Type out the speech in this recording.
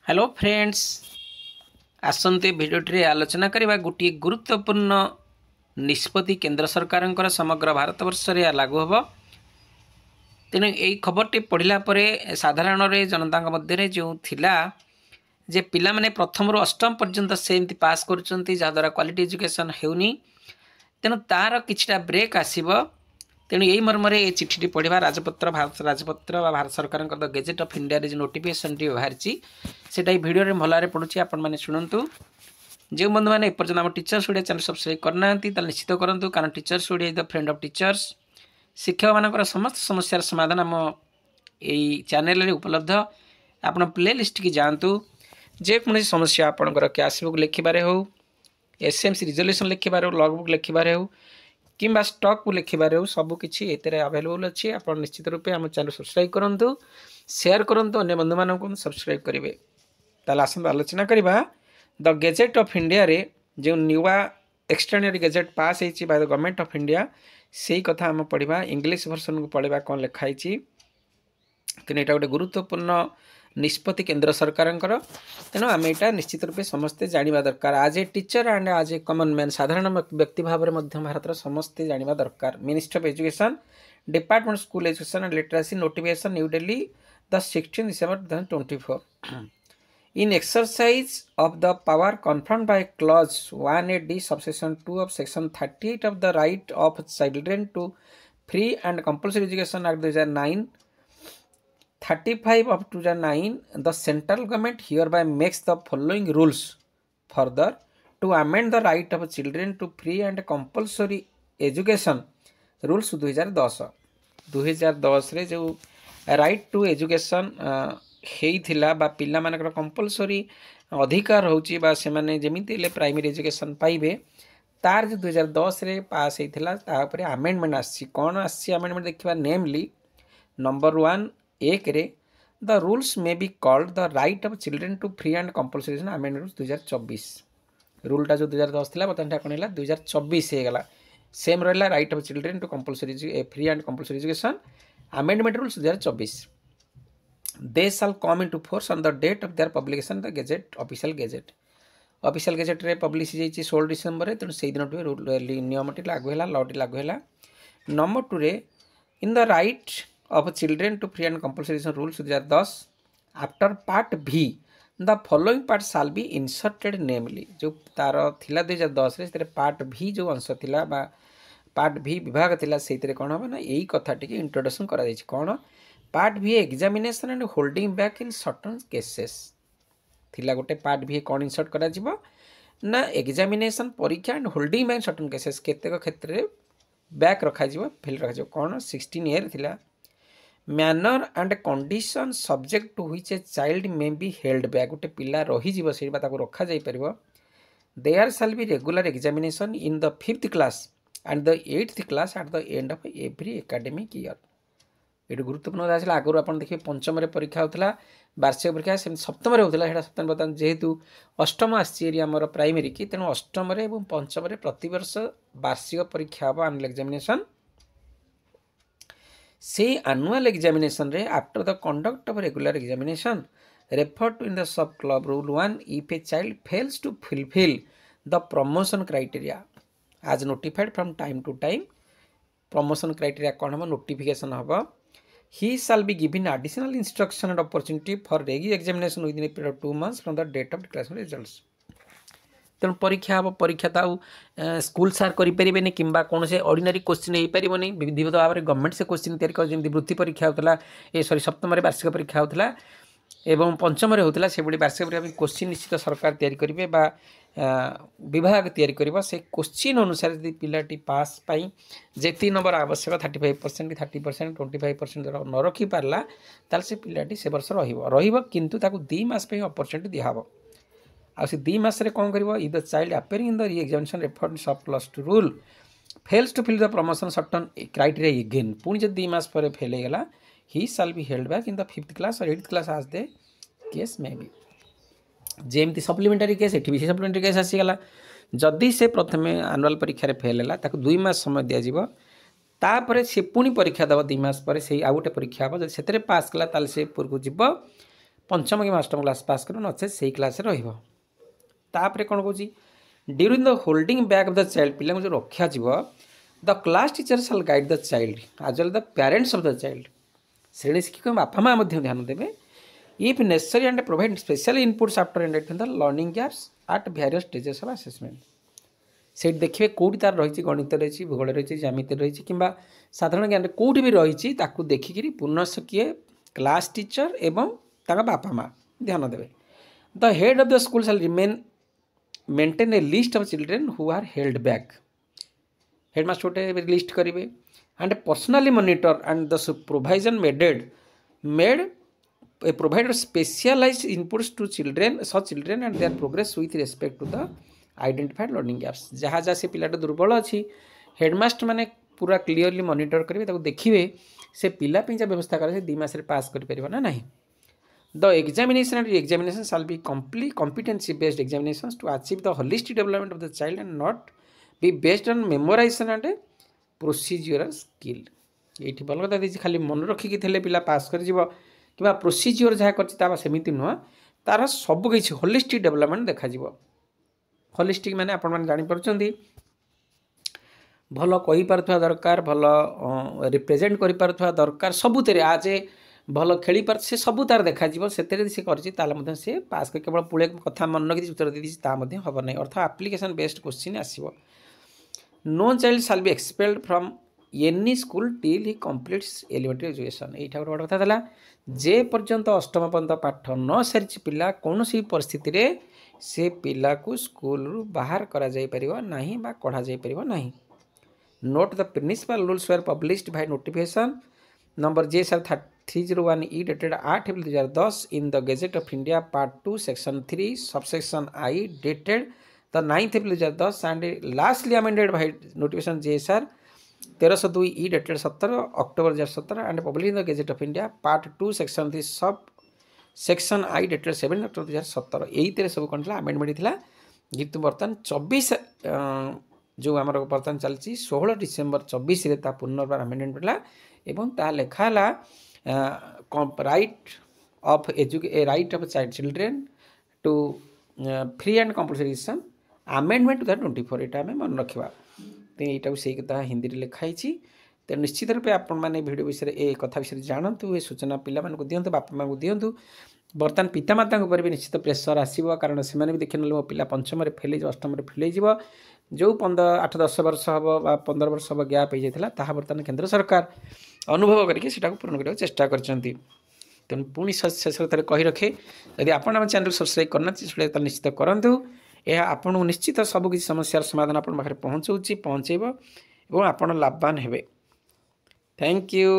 Hello friends, आसंते भिडियोटी आलोचना करबा गोटे गुरुत्वपूर्ण निष्पत्ति केंद्र सरकार समग्र भारतवर्ष में लागू हम। तेणु यही खबरटी पढ़ला साधारण जनता मध्य जो थिला जे पिला माने प्रथम रु अष्टम पर्यंत से एमती पास करुँच जहाद्वारा क्वालिटी एजुकेशन होनी। तेणु तार किछटा ब्रेक आसीबो। तेणु यही मर्म ये चिठी पढ़ा राजपत्र भारत राजपत्र भारत सरकार द गेजेट ऑफ इंडिया जो नोटिफिकेशन टी बाहरी से भिडियो भल पड़ुची आपण मैंने शुणु। जो बंधु मैंने एपर्तन आम टीचर्स ओडिया चैनल सब्सक्राइब करना निश्चित करूँ, कारण teachers Odia is the friend of teachers. शिक्षक मान समस्त समस्यार समाधान आम यही चैनल उपलब्ध। आप प्ले लिस्ट की जातु, जेकोसी समस्या आपंकर कैश बुक लिखारे हो, एसएमसी रिजोल्यूशन लिखारे हो, लॉग बुक लिखारे हो कि स्टॉक को लिखारे हो, सबकि ये अवेलेबल अच्छी। आप निश्चित रूपे आम चैनल सब्सक्राइब करूँ, शेयर करूँ, अन्य बंधु मानक सब्सक्राइब करेंगे। ताल आसंत आलोचना करवा द गेजेट ऑफ इंडिया रे जो न्यूआ एक्सटर्नरी गेजेट पास होती by the government of India से कथा आम पढ़ा। इंग्लिश वर्सन को पढ़ा कौन लिखाई। तेणु यहाँ गोटे गुरुत्वपूर्ण निष्पत्ति केंद्र सरकार। तेणु आम यहाँ निश्चित रूपे समस्ते जाना दरकार। आज ए टीचर एंड आज ए कॉमन मैन साधारण व्यक्ति भाव में भारत समस्ते जाना दरकार। Ministry of education, department school education and literacy notification, new Delhi, the 16 December 2024. In exercise of the power confirmed by clause 1A(d) subsection 2 of section 38 of the right of children to free and compulsory education act 2009, 35 of 2009, the central government hereby makes the following rules further to amend the right of children to free and compulsory education rules 2010 रे जो right to education हेइथिला बा पिला मानकर compulsory अधिकार होची बा से माने जेमिति ले प्राइमरी एजुकेशन पाइबे तार जो 2010 रे पास हेइथिला ता ऊपर अमेंडमेंट आसी। कोन आसी अमेंडमेंट देखिबा, नेमली नंबर 1 एक रे the rules may be called the right of children to free and compulsory education amendment 2024। रूलटा जो 2010 थिला बतनटा कोन हैला 2024 हे गला। सेम रहला right of children to compulsory free and compulsory education amendment rules 2024। They shall come into force on the date of their publication the gazette official gazette। Official gazette रे publish होती 16 December. तेणु से दिन नियमटी लागू है, लॉटी लागू है। नंबर 2 रे in the right of children to free and compulsory education rules 2010 after part B the following part shall be inserted, namely जो तार थिला 2010 रे पार्ट भी जो अंश थिला बा पार्ट भी विभाग थिला सेइतरे कोन हो ना यही कथा टिके इंट्रोडक्शन करा जायछि। कोन पार्ट भी examination and holding back in certain cases थिला। गोटे पार्ट भी कौन इंसर्ट करा जिवो ना एग्जामिनेशन परीक्षा and holding back certain cases केतेक क्षेत्र रे बैक रखा जिवो, फेल रखा जिवो। कौन 16A थिला manner and condition subject to which a child may be held back. गोटे पिला रही जिवो सेबा ताको रखा जाई परिबो। There shall be regular examination in the 5th class and the 8th class at the end of every academic year. ये गुरुत्वपूर्ण आसला। आगुरी आप देखिए पंचम परीक्षा होता वार्षिक परीक्षा, से सप्तम होता है सप्तम बर्तमान जेहेतु अष्टम आमर प्राइमरी की, तेणु अष्टम और पंचम प्रतिवर्ष वार्षिक परीक्षा हम आनुअल एग्जामिनेशन। से आनुअल एग्जामिनेशन रे after the conduct of regular examination referred to in the sub club rule 1 if a child fails to fulfil the promotion criteria as notified from time to time. Promotion criteria कौन हम notification हम। He shall be given additional instruction and opportunity for re-examination within a period of 2 months from the date of declaration results। तेणु परीक्षा हम परीक्षा तो school सार करें कि कौन से ऑर्डिनरी क्वेश्चन हो पारनी। विधिवत भाव में गवर्नमेंट से क्वेश्चन तैयारी जमी वृत्ति परीक्षा होता सॉरी सप्तम वार्षिक परीक्षा होता एवं पंचम होता से वार्षिक परीक्षा क्वेश्चन निश्चित सरकार तैयारी करेंगे बा विभाग तैयारी करिबा। से क्वेश्चन अनुसार यदि पिलाटी पास पाई जेती नंबर आवश्यक 35% कि 30% 25% न रखी पारला ताल से पिलाटी से वर्ष रहिबो किंतु ताको 2 मास पे अपॉर्चुनिटी दिहाबो। आ से 2 मास रे कोन करिवो if the child appearing in the re examination referred sub plus two rule fails to fill the promotion certain criteria again पुणी जब 2 मास पर फेल होगला ही shall be held back in the 5th class और 8th class as the case may be जेमती supplementary case एठी भी सप्लीमेंटारी केस आसीगला। जदि से प्रथम आनुअल परीक्षा फेल है 2 मास समय दिज्व तापर से पुणी परीक्षा दब 2 मास पर से आउ गोटे परीक्षा हम जब से पास कला से पूर्व जीव पंचम कि अष्टम क्लास पास कर नचे से क्लास तापर कौन कौन during the holding back of the child पिला जो रखा the class teacher shall guide the child as well the parents of the child श्रेणी शिक्षक बापा माँ ध्यान देवे if necessary and provide special inputs after and the learning gaps at various stages of assessment से देखिए कौटी तार रही गणित रही भूगोल रही ज्यामिति रही कि साधारण ज्ञान कौटी भी रही देखिकी पुनः किए क्लास टीचर एवं बापा माँ ध्यान देवे the head of the school shall remain maintain a list of children who are held back headmaster गोटे लिस्ट करेंगे and personally monitor and the supervision made a provide specialise inputs to children children and their progress with respect to the identified learning gaps जहाँ जहाँ से पिलाटा दुर्बल अच्छी headmaster मैंने पूरा क्लीयरली मॉनिटर करेंगे देखिए से पिला जहाँ व्यवस्था करे 2 मास पास कर ना नहीं the examination and examination shall be competency based examinations to achieve the holistic development of the child and not be based on memorisation and procedural skill ये भल कथा देखिए खाली मन रखिकी पिला पास कर कि प्रोसीजर जहाँ करमती नुह तार सबकि होलिस्टिक डेवलपमेंट देखा होलिस्टिक माने आपण मैंने जापी भल कहीपा दरकार भल रिप्रेजेंट कर दरकार सबुत आज ए भल खेली पार से सबू तार देखा से कर सी पास कर केवल पुले कथा मन रखी उत्तर दे हम ना अर्थ आप्लिकेसन बेस्ड क्वेश्चन आसो no child shall be expelled from any school till he completes elementary education यहाँ गोटे बड़ कथा जे पर्यंत अष्टम पर्यंत पाठ न सारी पिला कौन सी परिस्थिति से पिला को स्कूल बाहर करा जाई परिबा नहीं बा कढ़ा जाई परिबा नहीं note the principal rules were published by notification number JSR 301 E dated 8 April 2010 in the Gazette of India Part 2 Section 3 Subsection I dated the 9th April 2010 and lastly amended by notification JSR 1302 E dated 17 October 2017 and published in the Gazette of India Part 2 Section 3 Subsection I dated 7 October 2017 यही सब कौन amendment था कितु बर्तमान 24 जो आम बर्तमान चलती 16 December 24 पुनर्बार amendment पड़ा एवं ता लेखाला right of right of child children to free and compulsory education amendment 2024 यहाँ आम मन रखा तो यहाँ से कथा हिंदी में लिखाई तो निश्चित रूपे आपण मैंने भिडियो विषय ए कथा विषय जानतु ये सूचना पिला दिंतु बापा माँ दिंतु बर्तमान पितामाता भी निश्चित प्रेसर आसो कारण से भी देखी ना मो पिला पंचम फेल अष्टम फेल हो जो 8-10 वर्ष हम 15 वर्ष हम गैप हो जाता बर्तमान केंद्र सरकार अनुभव करके पूर्ण करने चेष्टा कर तेणु पुणी शेष कही रखे यदि आप चैनल सब्सक्राइब करना चाहिए निश्चित करूँ यह आपको निश्चित सबकि समस्यार समाधान आप पाखे पहुँचे और आप लाभवान हे थैंक यू।